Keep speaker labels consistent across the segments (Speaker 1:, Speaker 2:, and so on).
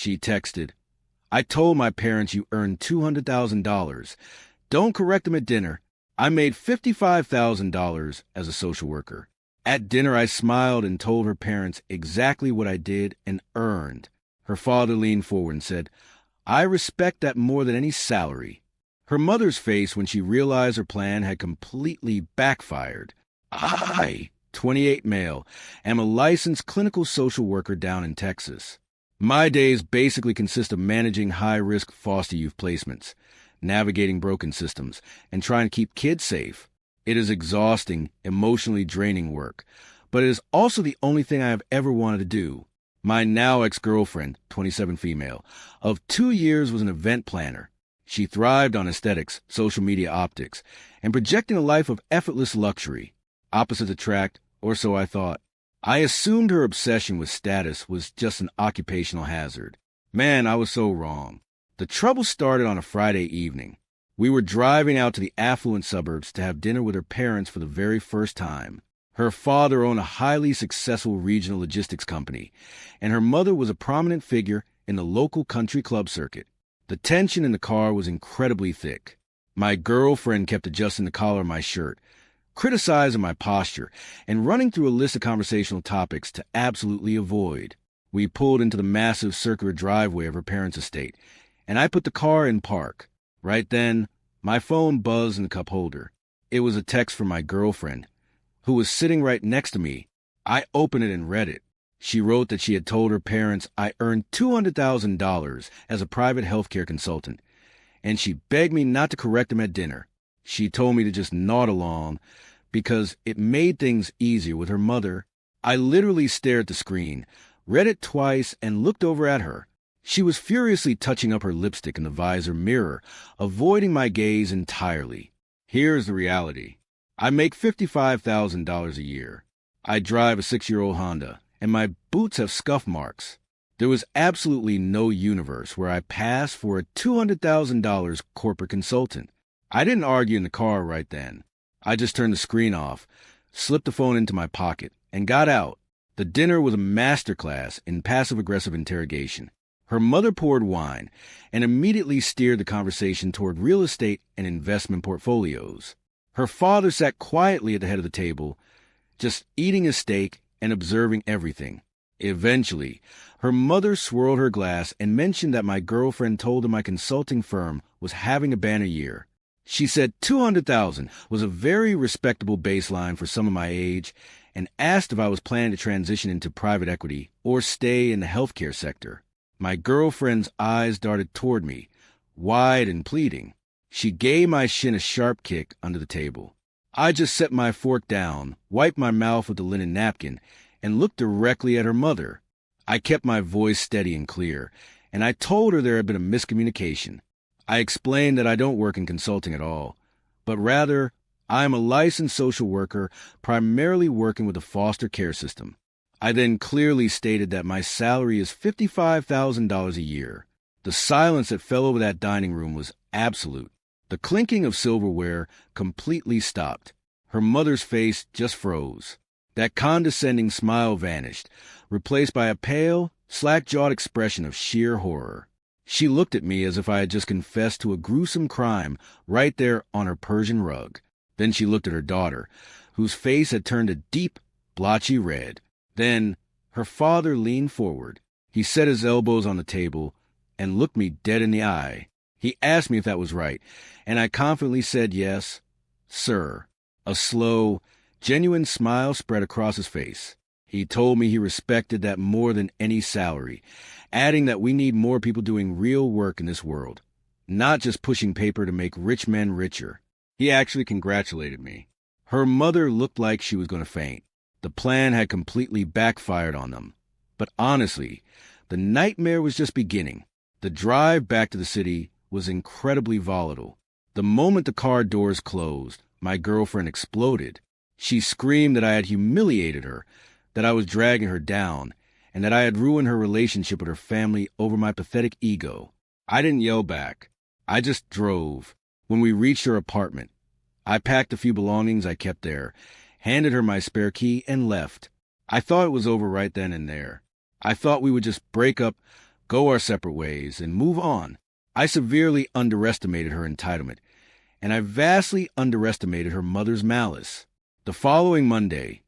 Speaker 1: She texted, "I told my parents you earned $200,000. Don't correct them at dinner. I made $55,000 as a social worker." At dinner, I smiled and told her parents exactly what I did and earned. Her father leaned forward and said, "I respect that more than any salary." Her mother's face when she realized her plan had completely backfired. I, 28 male, am a licensed clinical social worker down in Texas. My days basically consist of managing high-risk foster youth placements, navigating broken systems, and trying to keep kids safe. It is exhausting, emotionally draining work, but it is also the only thing I have ever wanted to do. My now ex-girlfriend, 27 female, of 2 years was an event planner. She thrived on aesthetics, social media optics, and projecting a life of effortless luxury. Opposites attract, or so I thought. I assumed her obsession with status was just an occupational hazard. Man, I was so wrong. The trouble started on a Friday evening. We were driving out to the affluent suburbs to have dinner with her parents for the very first time. Her father owned a highly successful regional logistics company, and her mother was a prominent figure in the local country club circuit. The tension in the car was incredibly thick. My girlfriend kept adjusting the collar of my shirt, criticizing my posture, and running through a list of conversational topics to absolutely avoid. We pulled into the massive circular driveway of her parents' estate, and I put the car in park. Right then, my phone buzzed in the cup holder. It was a text from my girlfriend, who was sitting right next to me. I opened it and read it. She wrote that she had told her parents I earned $200,000 as a private healthcare consultant, and she begged me not to correct them at dinner. She told me to just nod along because it made things easier with her mother. I literally stared at the screen, read it twice, and looked over at her. She was furiously touching up her lipstick in the visor mirror, avoiding my gaze entirely. Here's the reality. I make $55,000 a year. I drive a 6-year-old Honda, and my boots have scuff marks. There was absolutely no universe where I passed for a $200,000 corporate consultant. I didn't argue in the car right then. I just turned the screen off, slipped the phone into my pocket, and got out. The dinner was a masterclass in passive-aggressive interrogation. Her mother poured wine and immediately steered the conversation toward real estate and investment portfolios. Her father sat quietly at the head of the table, just eating his steak and observing everything. Eventually, her mother swirled her glass and mentioned that my girlfriend told her my consulting firm was having a banner year. She said $200,000 was a very respectable baseline for some of my age and asked if I was planning to transition into private equity or stay in the healthcare sector. My girlfriend's eyes darted toward me, wide and pleading. She gave my shin a sharp kick under the table. I just set my fork down, wiped my mouth with the linen napkin, and looked directly at her mother. I kept my voice steady and clear, and I told her there had been a miscommunication. I explained that I don't work in consulting at all, but rather I am a licensed social worker primarily working with the foster care system. I then clearly stated that my salary is $55,000 a year. The silence that fell over that dining room was absolute. The clinking of silverware completely stopped. Her mother's face just froze. That condescending smile vanished, replaced by a pale, slack-jawed expression of sheer horror. She looked at me as if I had just confessed to a gruesome crime right there on her Persian rug. Then she looked at her daughter, whose face had turned a deep, blotchy red. Then her father leaned forward. He set his elbows on the table and looked me dead in the eye. He asked me if that was right, and I confidently said yes, sir. A slow, genuine smile spread across his face. He told me he respected that more than any salary, adding that we need more people doing real work in this world, not just pushing paper to make rich men richer. He actually congratulated me. Her mother looked like she was going to faint. The plan had completely backfired on them. But honestly, the nightmare was just beginning. The drive back to the city was incredibly volatile. The moment the car doors closed, my girlfriend exploded. She screamed that I had humiliated her, that I was dragging her down, and that I had ruined her relationship with her family over my pathetic ego. I didn't yell back. I just drove. When we reached her apartment, I packed a few belongings I kept there, handed her my spare key, and left. I thought it was over right then and there. I thought we would just break up, go our separate ways, and move on. I severely underestimated her entitlement, and I vastly underestimated her mother's malice. The following Monday,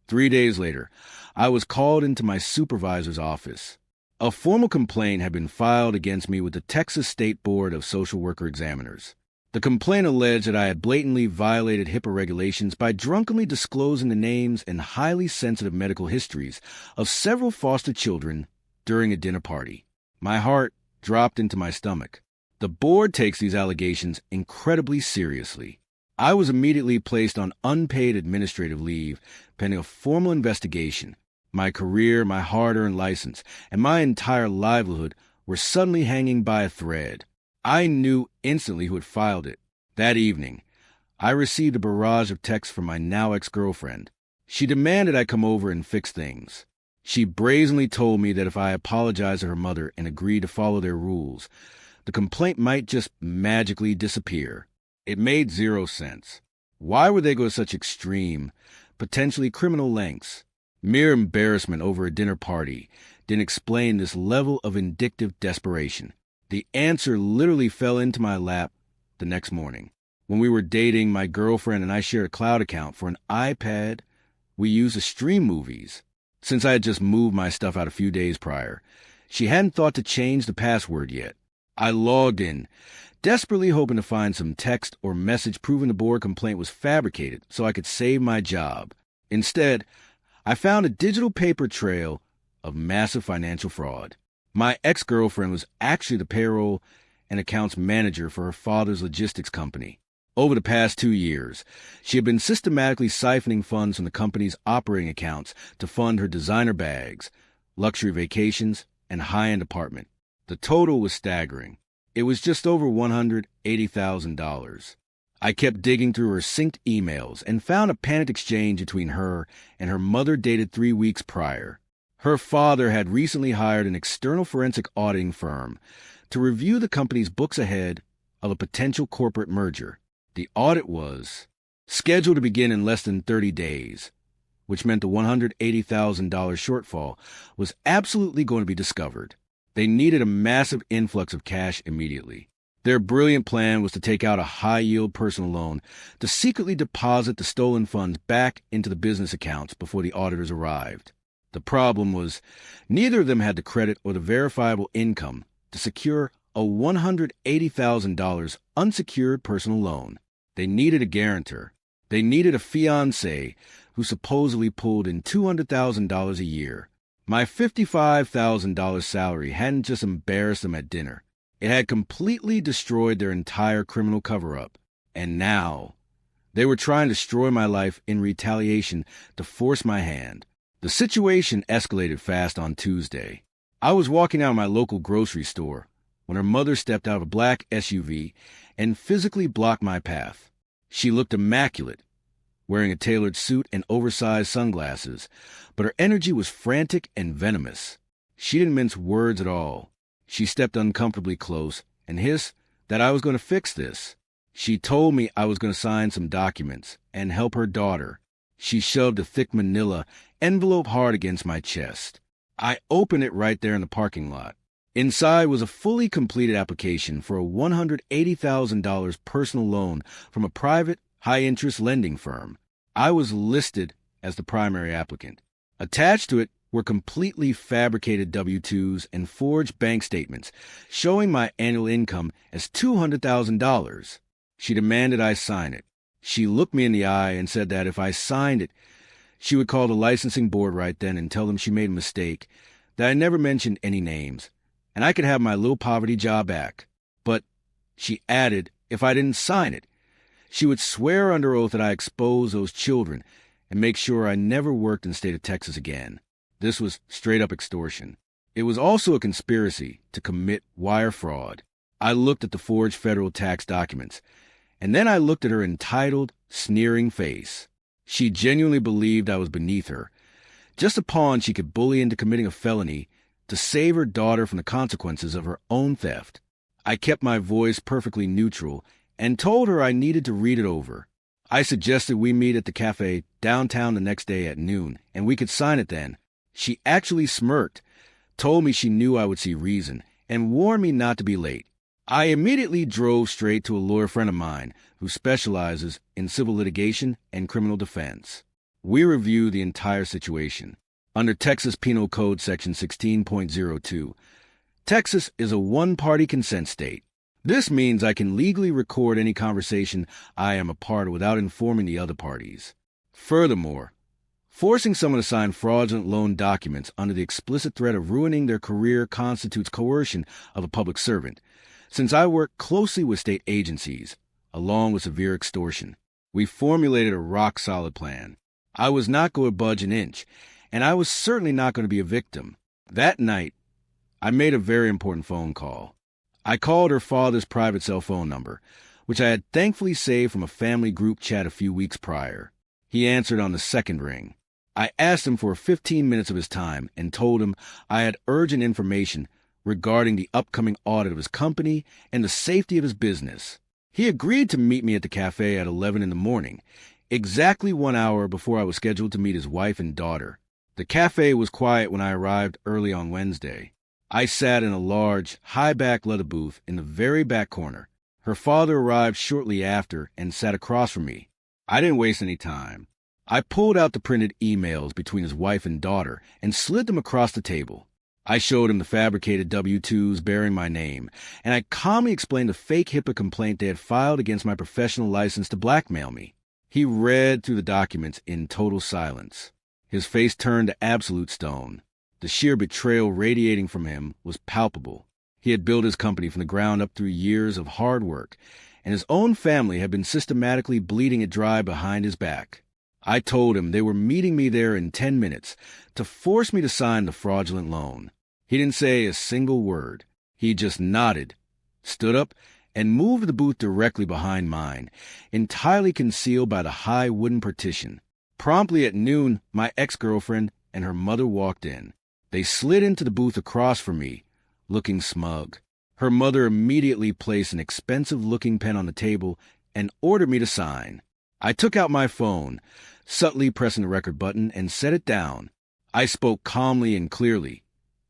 Speaker 1: 3 days later, I was called into my supervisor's office. A formal complaint had been filed against me with the Texas State Board of Social Worker Examiners. The complaint alleged that I had blatantly violated HIPAA regulations by drunkenly disclosing the names and highly sensitive medical histories of several foster children during a dinner party. My heart dropped into my stomach. The board takes these allegations incredibly seriously. I was immediately placed on unpaid administrative leave pending a formal investigation. My career, my hard-earned license, and my entire livelihood were suddenly hanging by a thread. I knew instantly who had filed it. That evening, I received a barrage of texts from my now ex-girlfriend. She demanded I come over and fix things. She brazenly told me that if I apologized to her mother and agreed to follow their rules, the complaint might just magically disappear. It made zero sense. Why would they go to such extreme, potentially criminal lengths? Mere embarrassment over a dinner party didn't explain this level of vindictive desperation. The answer literally fell into my lap the next morning. When we were dating, my girlfriend and I shared a cloud account for an iPad we used to stream movies. Since I had just moved my stuff out a few days prior, she hadn't thought to change the password yet. I logged in, desperately hoping to find some text or message proving the board complaint was fabricated so I could save my job. Instead, I found a digital paper trail of massive financial fraud. My ex-girlfriend was actually the payroll and accounts manager for her father's logistics company. Over the past 2 years, she had been systematically siphoning funds from the company's operating accounts to fund her designer bags, luxury vacations, and high-end apartment. The total was staggering. It was just over $180,000. I kept digging through her synced emails and found a panicked exchange between her and her mother dated 3 weeks prior. Her father had recently hired an external forensic auditing firm to review the company's books ahead of a potential corporate merger. The audit was scheduled to begin in less than 30 days, which meant the $180,000 shortfall was absolutely going to be discovered. They needed a massive influx of cash immediately. Their brilliant plan was to take out a high-yield personal loan to secretly deposit the stolen funds back into the business accounts before the auditors arrived. The problem was neither of them had the credit or the verifiable income to secure a $180,000 unsecured personal loan. They needed a guarantor. They needed a fiancé who supposedly pulled in $200,000 a year. My $55,000 salary hadn't just embarrassed them at dinner. It had completely destroyed their entire criminal cover-up. And now, they were trying to destroy my life in retaliation to force my hand. The situation escalated fast on Tuesday. I was walking out of my local grocery store when her mother stepped out of a black SUV and physically blocked my path. She looked immaculate, wearing a tailored suit and oversized sunglasses, but her energy was frantic and venomous. She didn't mince words at all. She stepped uncomfortably close and hissed that I was going to fix this. She told me I was going to sign some documents and help her daughter. She shoved a thick manila envelope hard against my chest. I opened it right there in the parking lot. Inside was a fully completed application for a $180,000 personal loan from a private, high-interest lending firm. I was listed as the primary applicant. Attached to it were completely fabricated W-2s and forged bank statements showing my annual income as $200,000. She demanded I sign it. She looked me in the eye and said that if I signed it, she would call the licensing board right then and tell them she made a mistake, that I never mentioned any names, and I could have my little poverty job back. But, she added, if I didn't sign it, she would swear under oath that I exposed those children and make sure I never worked in the state of Texas again. This was straight-up extortion. It was also a conspiracy to commit wire fraud. I looked at the forged federal tax documents, and then I looked at her entitled, sneering face. She genuinely believed I was beneath her, just a pawn she could bully into committing a felony to save her daughter from the consequences of her own theft. I kept my voice perfectly neutral and told her I needed to read it over. I suggested we meet at the cafe downtown the next day at noon, and we could sign it then. She actually smirked, told me she knew I would see reason, and warned me not to be late. I immediately drove straight to a lawyer friend of mine who specializes in civil litigation and criminal defense. We reviewed the entire situation. Under Texas Penal Code Section 16.02, Texas is a one-party consent state. This means I can legally record any conversation I am a part of without informing the other parties. Furthermore, forcing someone to sign fraudulent loan documents under the explicit threat of ruining their career constitutes coercion of a public servant. Since I work closely with state agencies, along with severe extortion, we formulated a rock-solid plan. I was not going to budge an inch, and I was certainly not going to be a victim. That night, I made a very important phone call. I called her father's private cell phone number, which I had thankfully saved from a family group chat a few weeks prior. He answered on the second ring. I asked him for 15 minutes of his time and told him I had urgent information regarding the upcoming audit of his company and the safety of his business. He agreed to meet me at the cafe at 11 in the morning, exactly 1 hour before I was scheduled to meet his wife and daughter. The cafe was quiet when I arrived early on Wednesday. I sat in a large, high-back leather booth in the very back corner. Her father arrived shortly after and sat across from me. I didn't waste any time. I pulled out the printed emails between his wife and daughter and slid them across the table. I showed him the fabricated W-2s bearing my name, and I calmly explained the fake HIPAA complaint they had filed against my professional license to blackmail me. He read through the documents in total silence. His face turned to absolute stone. The sheer betrayal radiating from him was palpable. He had built his company from the ground up through years of hard work, and his own family had been systematically bleeding it dry behind his back. I told him they were meeting me there in 10 minutes to force me to sign the fraudulent loan. He didn't say a single word. He just nodded, stood up, and moved the booth directly behind mine, entirely concealed by the high wooden partition. Promptly at noon, my ex-girlfriend and her mother walked in. They slid into the booth across from me, looking smug. Her mother immediately placed an expensive-looking pen on the table and ordered me to sign. I took out my phone, subtly pressing the record button, and set it down. I spoke calmly and clearly,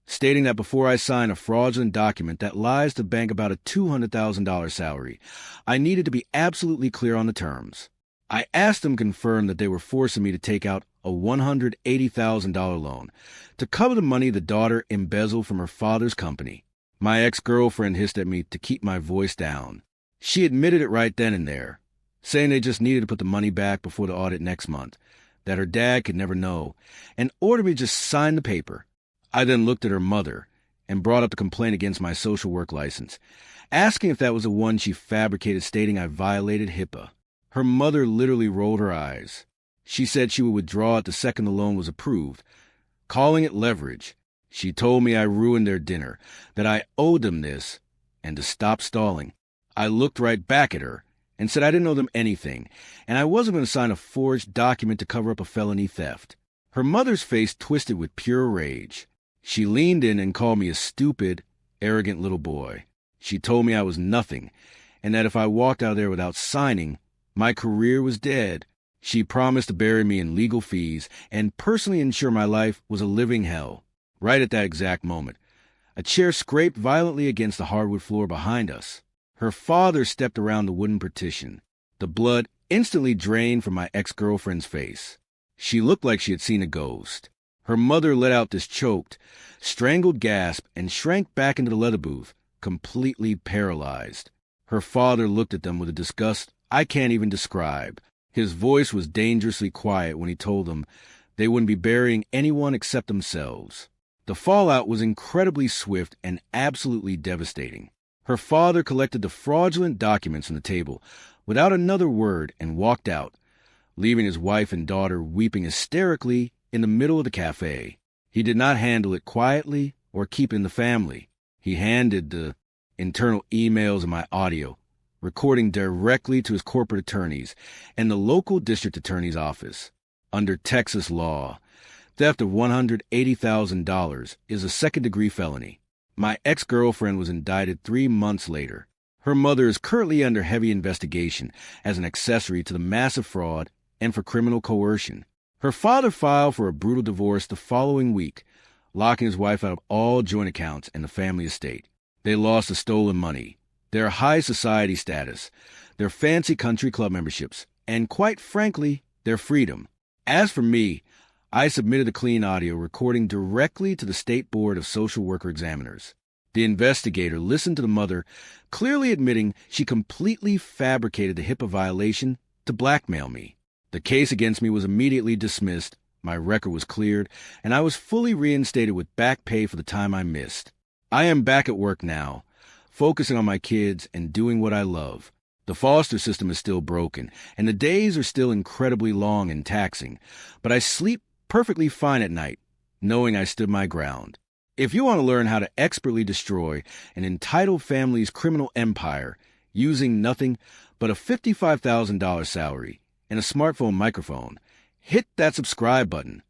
Speaker 1: stating that before I sign a fraudulent document that lies to bank about a $200,000 salary, I needed to be absolutely clear on the terms. I asked them to confirm that they were forcing me to take out a $180,000 loan to cover the money the daughter embezzled from her father's company. My ex-girlfriend hissed at me to keep my voice down. She admitted it right then and there, saying they just needed to put the money back before the audit next month, that her dad could never know, and ordered me to just sign the paper. I then looked at her mother and brought up the complaint against my social work license, asking if that was the one she fabricated stating I violated HIPAA. Her mother literally rolled her eyes. She said she would withdraw it the second the loan was approved, calling it leverage. She told me I ruined their dinner, that I owed them this, and to stop stalling. I looked right back at her and said I didn't owe them anything, and I wasn't going to sign a forged document to cover up a felony theft. Her mother's face twisted with pure rage. She leaned in and called me a stupid, arrogant little boy. She told me I was nothing, and that if I walked out of there without signing, my career was dead. She promised to bury me in legal fees and personally ensure my life was a living hell. Right at that exact moment, a chair scraped violently against the hardwood floor behind us. Her father stepped around the wooden partition. The blood instantly drained from my ex-girlfriend's face. She looked like she had seen a ghost. Her mother let out this choked, strangled gasp and shrank back into the leather booth, completely paralyzed. Her father looked at them with a disgust I can't even describe. His voice was dangerously quiet when he told them they wouldn't be burying anyone except themselves. The fallout was incredibly swift and absolutely devastating. Her father collected the fraudulent documents from the table without another word and walked out, leaving his wife and daughter weeping hysterically in the middle of the cafe. He did not handle it quietly or keep it in the family. He handed the internal emails and my audio, recording directly to his corporate attorneys and the local district attorney's office. Under Texas law, theft of $180,000 is a second-degree felony. My ex-girlfriend was indicted 3 months later. Her mother is currently under heavy investigation as an accessory to the massive fraud and for criminal coercion. Her father filed for a brutal divorce the following week, locking his wife out of all joint accounts and the family estate. They lost the stolen money, their high society status, their fancy country club memberships, and quite frankly, their freedom. As for me, I submitted a clean audio recording directly to the State Board of Social Worker Examiners. The investigator listened to the mother, clearly admitting she completely fabricated the HIPAA violation to blackmail me. The case against me was immediately dismissed, my record was cleared, and I was fully reinstated with back pay for the time I missed. I am back at work now, focusing on my kids and doing what I love. The foster system is still broken, and the days are still incredibly long and taxing, but I sleep perfectly fine at night, knowing I stood my ground. If you want to learn how to expertly destroy an entitled family's criminal empire using nothing but a $55,000 salary and a smartphone microphone, hit that subscribe button.